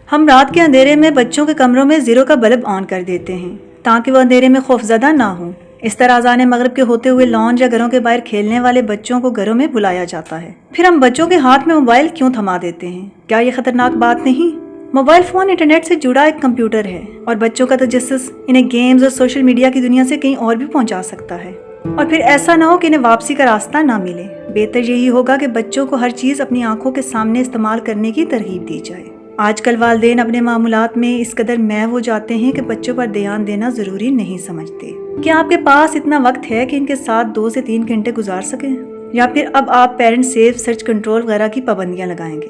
ہم رات کے اندھیرے میں بچوں کے کمروں میں زیرو کا بلب آن کر دیتے ہیں تاکہ وہ اندھیرے میں خوفزدہ نہ ہوں۔ اس طرح اذان مغرب کے ہوتے ہوئے لانج یا گھروں کے باہر کھیلنے والے بچوں کو گھروں میں بلایا جاتا ہے۔ پھر ہم بچوں کے ہاتھ میں موبائل کیوں تھما دیتے ہیں؟ کیا یہ خطرناک بات نہیں؟ موبائل فون انٹرنیٹ سے جڑا ایک کمپیوٹر ہے اور بچوں کا تجسس انہیں گیمز اور سوشل میڈیا کی دنیا سے کہیں اور بھی پہنچا سکتا ہے، اور پھر ایسا نہ ہو کہ انہیں واپسی کا راستہ نہ ملے۔ بہتر یہی ہوگا کہ بچوں کو ہر چیز اپنی آنکھوں کے سامنے استعمال کرنے کی ترغیب دی جائے۔ آج کل والدین اپنے معمولات میں اس قدر محو ہو جاتے ہیں کہ بچوں پر دھیان دینا ضروری نہیں سمجھتے۔ کیا آپ کے پاس اتنا وقت ہے کہ ان کے ساتھ 2 سے 3 گھنٹے گزار سکیں؟ یا پھر اب آپ پیرنٹ سیف سرچ کنٹرول وغیرہ کی پابندیاں لگائیں گے؟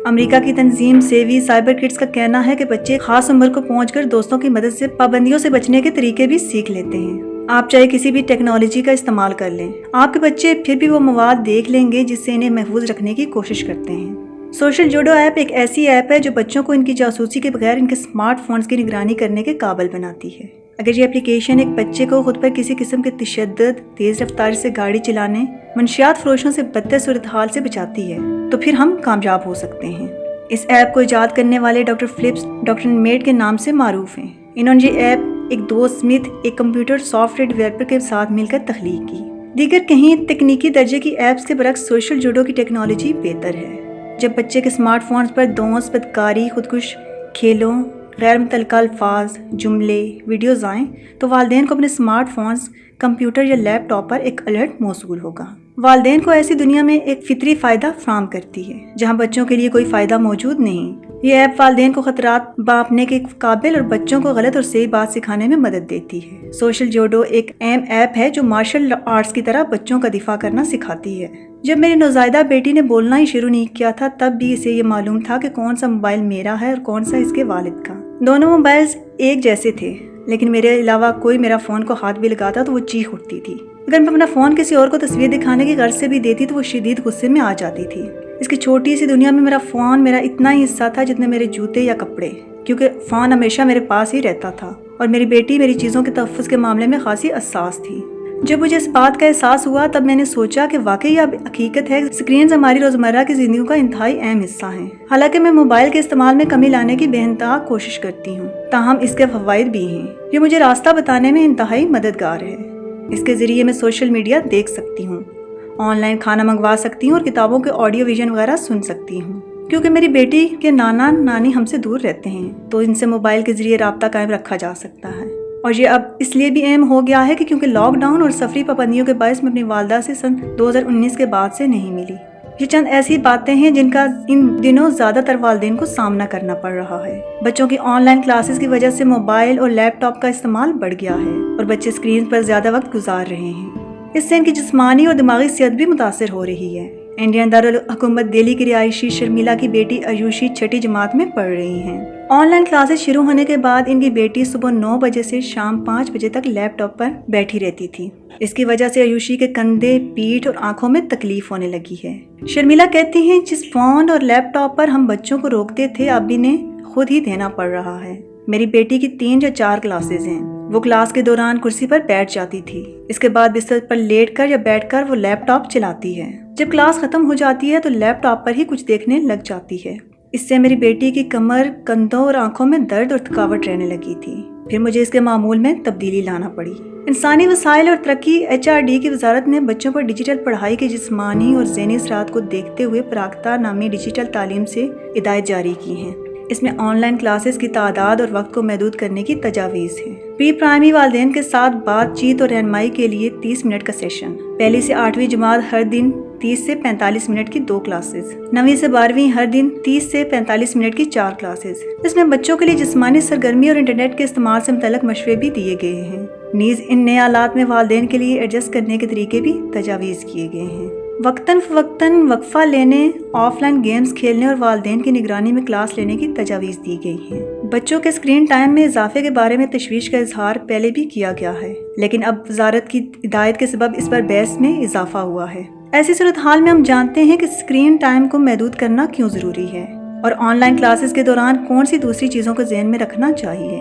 امریکہ کی تنظیم سیوی سائبر کڈز کا کہنا ہے کہ بچے خاص عمر کو پہنچ کر دوستوں کی مدد سے پابندیوں سے بچنے کے طریقے بھی سیکھ لیتے ہیں۔ آپ چاہے کسی بھی ٹیکنالوجی کا استعمال کر لیں، آپ کے بچے پھر بھی وہ مواد دیکھ لیں گے جس سے انہیں محفوظ رکھنے کی کوشش کرتے ہیں۔ سوشل جوڈو ایپ ایک ایسی ایپ ہے جو بچوں کو ان کی جاسوسی کے بغیر ان کے اسمارٹ فونز کی نگرانی کرنے کے قابل بناتی ہے۔ اگر یہ اپلیکیشن ایک بچے کو خود پر کسی قسم کے تشدد، تیز رفتاری سے گاڑی چلانے، منشیات فروشوں سے بدتر صورتحال سے بچاتی ہے تو پھر ہم کامیاب ہو سکتے ہیں۔ اس ایپ کو ایجاد کرنے والے ڈاکٹر فلپس ڈاکٹر میڈ کے نام سے معروف ہیں۔ انہوں نے یہ ایپ ایک دوست سمتھ، ایک کمپیوٹر سافٹ ویئر ڈیولپر کے ساتھ مل کر تخلیق کی۔ دیگر کہیں تکنیکی درجے کی ایپس کے برعکس سوشل جوڈو کی ٹیکنالوجی بہتر ہے۔ جب بچے کے اسمارٹ فونز پر دونس، بدکاری، خودکش کھیلوں، غیر متعلقہ الفاظ، جملے، ویڈیوز آئیں تو والدین کو اپنے اسمارٹ فونز، کمپیوٹر یا لیپ ٹاپ پر ایک الرٹ موصول ہوگا۔ والدین کو ایسی دنیا میں ایک فطری فائدہ فراہم کرتی ہے جہاں بچوں کے لیے کوئی فائدہ موجود نہیں۔ یہ ایپ والدین کو خطرات بانپنے کے قابل اور بچوں کو غلط اور صحیح بات سکھانے میں مدد دیتی ہے۔ سوشل جوڈو ایک اہم ایپ ہے جو مارشل آرٹس کی طرح بچوں کا دفاع کرنا سکھاتی ہے۔ جب میری نوزائیدہ بیٹی نے بولنا ہی شروع نہیں کیا تھا تب بھی اسے یہ معلوم تھا کہ کون سا موبائل میرا ہے اور کون سا اس کے والد کا۔ دونوں موبائلز ایک جیسے تھے، لیکن میرے علاوہ کوئی میرا فون کو ہاتھ بھی لگاتا تو وہ چیخ اٹھتی تھی۔ اگر میں اپنا فون کسی اور کو تصویر دکھانے کی غرض سے بھی دیتی تو وہ شدید غصے میں آ جاتی تھی۔ اس کی چھوٹی سی دنیا میں میرا فون میرا اتنا ہی حصہ تھا جتنے میرے جوتے یا کپڑے، کیونکہ فون ہمیشہ میرے پاس ہی رہتا تھا، اور میری بیٹی میری چیزوں کے تحفظ کے معاملے میں خاصی حساس تھی۔ جب مجھے اس بات کا احساس ہوا تب میں نے سوچا کہ واقعی اب حقیقت ہے اسکرینز ہماری روزمرہ کی زندگی کا انتہائی اہم حصہ ہیں۔ حالانکہ میں موبائل کے استعمال میں کمی لانے کی بے انتہا کوشش کرتی ہوں، تاہم اس کے فوائد بھی ہیں۔ یہ مجھے راستہ بتانے میں انتہائی مددگار ہے۔ اس کے ذریعے میں سوشل میڈیا دیکھ سکتی ہوں، آن لائن کھانا منگوا سکتی ہوں اور کتابوں کے آڈیو ویژن وغیرہ سن سکتی ہوں۔ کیونکہ میری بیٹی کے نانا نانی ہم سے دور رہتے ہیں تو ان سے موبائل کے ذریعے رابطہ قائم رکھا جا سکتا ہے، اور یہ اب اس لیے بھی اہم ہو گیا ہے کہ کیونکہ لاک ڈاؤن اور سفری پابندیوں کے باعث میں اپنی والدہ سے سن 2019 کے بعد سے نہیں ملی۔ یہ چند ایسی باتیں ہیں جن کا ان دنوں زیادہ تر والدین کو سامنا کرنا پڑ رہا ہے۔ بچوں کی آن لائن کلاسز کی وجہ سے موبائل اور لیپ ٹاپ کا استعمال بڑھ گیا ہے اور بچے اسکرین پر زیادہ وقت گزار رہے ہیں۔ اس سے ان کی جسمانی اور دماغی صحت بھی متاثر ہو رہی ہے۔ انڈین دارالحکومت دہلی کی رہائشی شرمیلا کی بیٹی آیوشی 6ٹھی جماعت میں پڑھ رہی ہیں۔ آن لائن کلاسز شروع ہونے کے بعد ان کی بیٹی صبح 9 بجے سے شام 5 بجے تک لیپ ٹاپ پر بیٹھی رہتی تھی۔ اس کی وجہ سے آیوشی کے کندھے، پیٹھ اور آنکھوں میں تکلیف ہونے لگی ہے۔ شرمیلا کہتی ہیں جس فون اور لیپ ٹاپ پر ہم بچوں کو روکتے تھے اب انہیں خود ہی دینا پڑ رہا ہے۔ میری بیٹی کی 3 یا 4 کلاسز ہیں۔ وہ کلاس کے دوران کرسی پر بیٹھ جاتی تھی، اس کے بعد بستر پر لیٹ کر یا بیٹھ کر وہ لیپ ٹاپ چلاتی ہے۔ جب کلاس ختم ہو جاتی ہے تو لیپ ٹاپ پر ہی کچھ دیکھنے لگ جاتی ہے۔ اس سے میری بیٹی کی کمر، کندھوں اور آنکھوں میں درد اور تھکاوٹ رہنے لگی تھی۔ پھر مجھے اس کے معمول میں تبدیلی لانا پڑی۔ انسانی وسائل اور ترقی HRD کی وزارت نے بچوں پر ڈیجیٹل پڑھائی کے جسمانی اور ذہنی اثرات کو دیکھتے ہوئے پراگتا نامی ڈیجیٹل تعلیم سے ہدایت جاری کی ہیں۔ اس میں آن لائن کلاسز کی تعداد اور وقت کو محدود کرنے کی تجاویز ہے۔ پری پرائمری والدین کے ساتھ بات چیت اور رہنمائی کے لیے 30 منٹ کا سیشن، 1 سے 8ویں جماعت ہر دن 30 سے 45 منٹ کی 2 کلاسز، 9ویں سے 12ویں ہر دن 30 سے 45 منٹ کی 4 کلاسز۔ اس میں بچوں کے لیے جسمانی سرگرمی اور انٹرنیٹ کے استعمال سے متعلق مشورے بھی دیے گئے ہیں۔ نیز ان نئے آلات میں والدین کے لیے ایڈجسٹ کرنے کے طریقے بھی تجاویز کیے گئے ہیں۔ وقتاً فوقتاً وقفہ لینے، آف لائن گیمز کھیلنے اور والدین کی نگرانی میں کلاس لینے کی تجاویز دی گئی ہیں۔ بچوں کے اسکرین ٹائم میں اضافے کے بارے میں تشویش کا اظہار پہلے بھی کیا گیا ہے، لیکن اب وزارت کی ہدایت کے سبب اس پر بحث میں اضافہ ہوا ہے۔ ایسی صورتحال میں ہم جانتے ہیں کہ اسکرین ٹائم کو محدود کرنا کیوں ضروری ہے اور آن لائن کلاسز کے دوران کون سی دوسری چیزوں کو ذہن میں رکھنا چاہیے۔